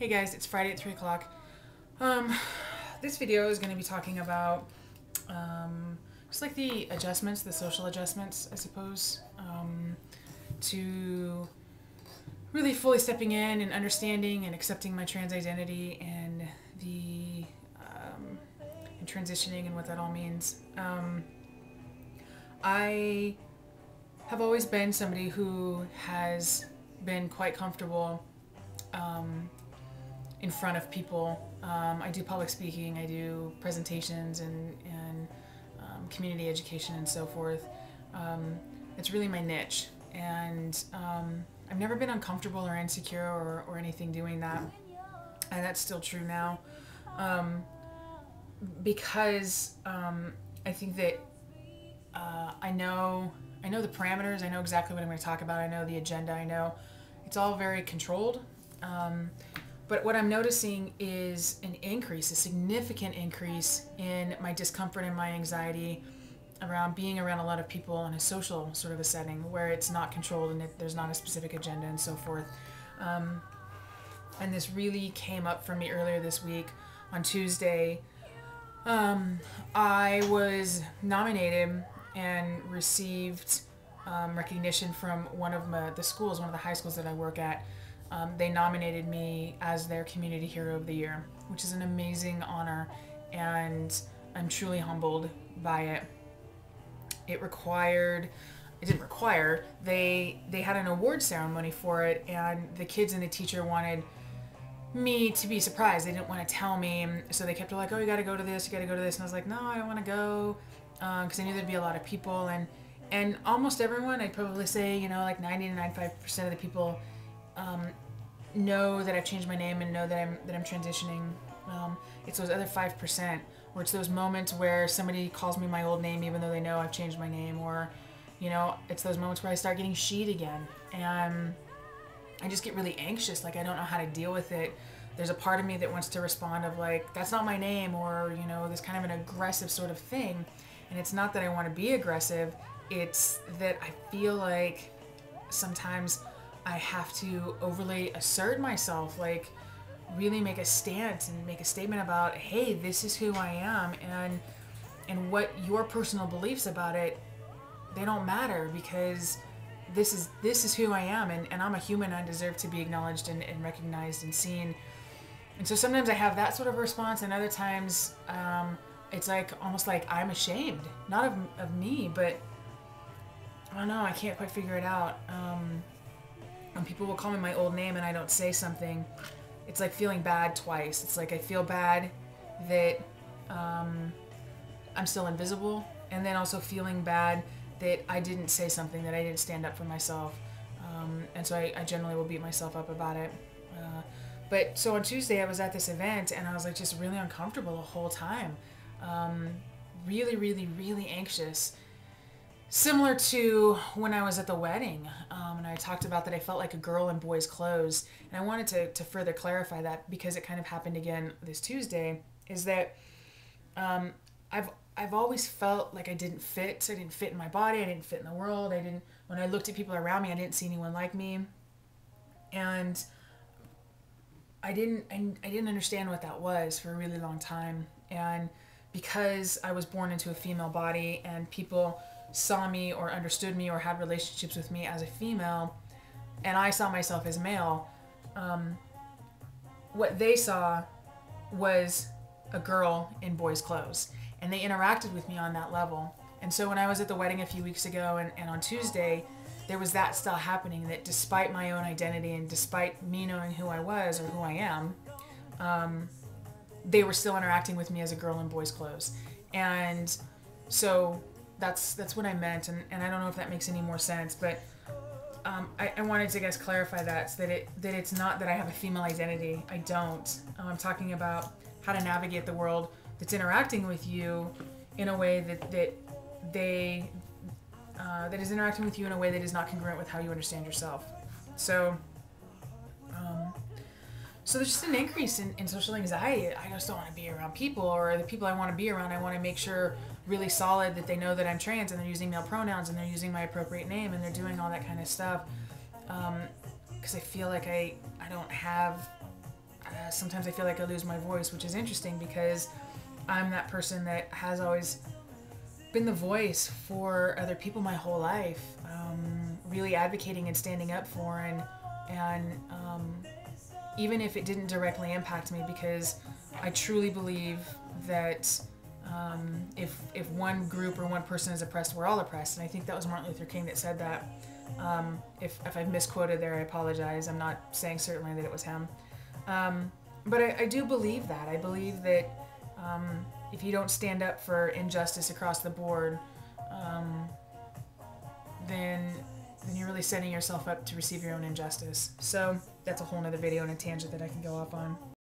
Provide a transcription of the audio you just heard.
Hey guys, it's Friday at 3 o'clock. This video is going to be talking about just like the adjustments, the social adjustments, I suppose, to really fully stepping in and understanding and accepting my trans identity and the and transitioning and what that all means. I have always been somebody who has been quite comfortable in front of people. I do public speaking, I do presentations and community education and so forth. It's really my niche, and I've never been uncomfortable or insecure or anything doing that, and that's still true now, because I think that I know the parameters, I know exactly what I'm going to talk about, I know the agenda, I know it's all very controlled. But what I'm noticing is an increase, a significant increase in my discomfort and my anxiety around being around a lot of people in a social sort of a setting where it's not controlled and there's not a specific agenda and so forth. And this really came up for me earlier this week. On Tuesday, I was nominated and received recognition from one of the schools, one of the high schools that I work at. They nominated me as their Community Hero of the Year, which is an amazing honor, and I'm truly humbled by it. They had an award ceremony for it, and the kids and the teacher wanted me to be surprised. They didn't want to tell me, so they kept like, oh, you got to go to this, you got to go to this, and I was like, no, I don't want to go, because I knew there'd be a lot of people, and almost everyone, I'd probably say, like 90 to 95% of the people know that I've changed my name and know that I'm transitioning. It's those other 5% where it's those moments where somebody calls me my old name even though they know I've changed my name, or it's those moments where I start getting sheet again, and I just get really anxious, like I don't know how to deal with it. There's a part of me that wants to respond of like, that's not my name, or this kind of an aggressive sort of thing. And it's not that I want to be aggressive, it's that I feel like sometimes I have to overly assert myself, like really make a stance and make a statement about, hey, this is who I am, and what your personal beliefs about it, they don't matter, because this is who I am, and I'm a human. I deserve to be acknowledged and recognized and seen. And so sometimes I have that sort of response, and other times it's like almost like I'm ashamed, not of me, but I don't know, I can't quite figure it out. When people will call me my old name and I don't say something, it's like feeling bad twice. It's like I feel bad that I'm still invisible, and then also feeling bad that I didn't say something, that I didn't stand up for myself. And so I generally will beat myself up about it. But so on Tuesday I was at this event and I was like just really uncomfortable the whole time. Really, really, really anxious. Similar to when I was at the wedding, and I talked about that I felt like a girl in boys' clothes, and I wanted to further clarify that because it kind of happened again this Tuesday, is that I've always felt like I didn't fit. I didn't fit in my body, I didn't fit in the world, when I looked at people around me, I didn't see anyone like me, and I didn't understand what that was for a really long time. And because I was born into a female body and people saw me or understood me or had relationships with me as a female, and I saw myself as male, what they saw was a girl in boys' clothes, and they interacted with me on that level. And so when I was at the wedding a few weeks ago and on Tuesday, there was that still happening, that despite my own identity and despite me knowing who I was or who I am, they were still interacting with me as a girl in boys' clothes. And so that's what I meant, and I don't know if that makes any more sense, but I wanted to, guys, clarify that, so that it's not that I have a female identity. I don't. I'm talking about how to navigate the world that's interacting with you in a way that is interacting with you in a way that is not congruent with how you understand yourself. So there's just an increase in social anxiety. I just don't want to be around people, or the people I want to be around, I want to make sure really solid that they know that I'm trans and they're using male pronouns and they're using my appropriate name and they're doing all that kind of stuff. Because I feel like I don't have sometimes I feel like I lose my voice, which is interesting because I'm that person that has always been the voice for other people my whole life, really advocating and standing up for, and even if it didn't directly impact me, because I truly believe that if one group or one person is oppressed, we're all oppressed. And I think that was Martin Luther King that said that. If I've misquoted there, I apologize. I'm not saying certainly that it was him. But I do believe that. I believe that if you don't stand up for injustice across the board, then you're really setting yourself up to receive your own injustice. So that's a whole nother video and a tangent that I can go off on.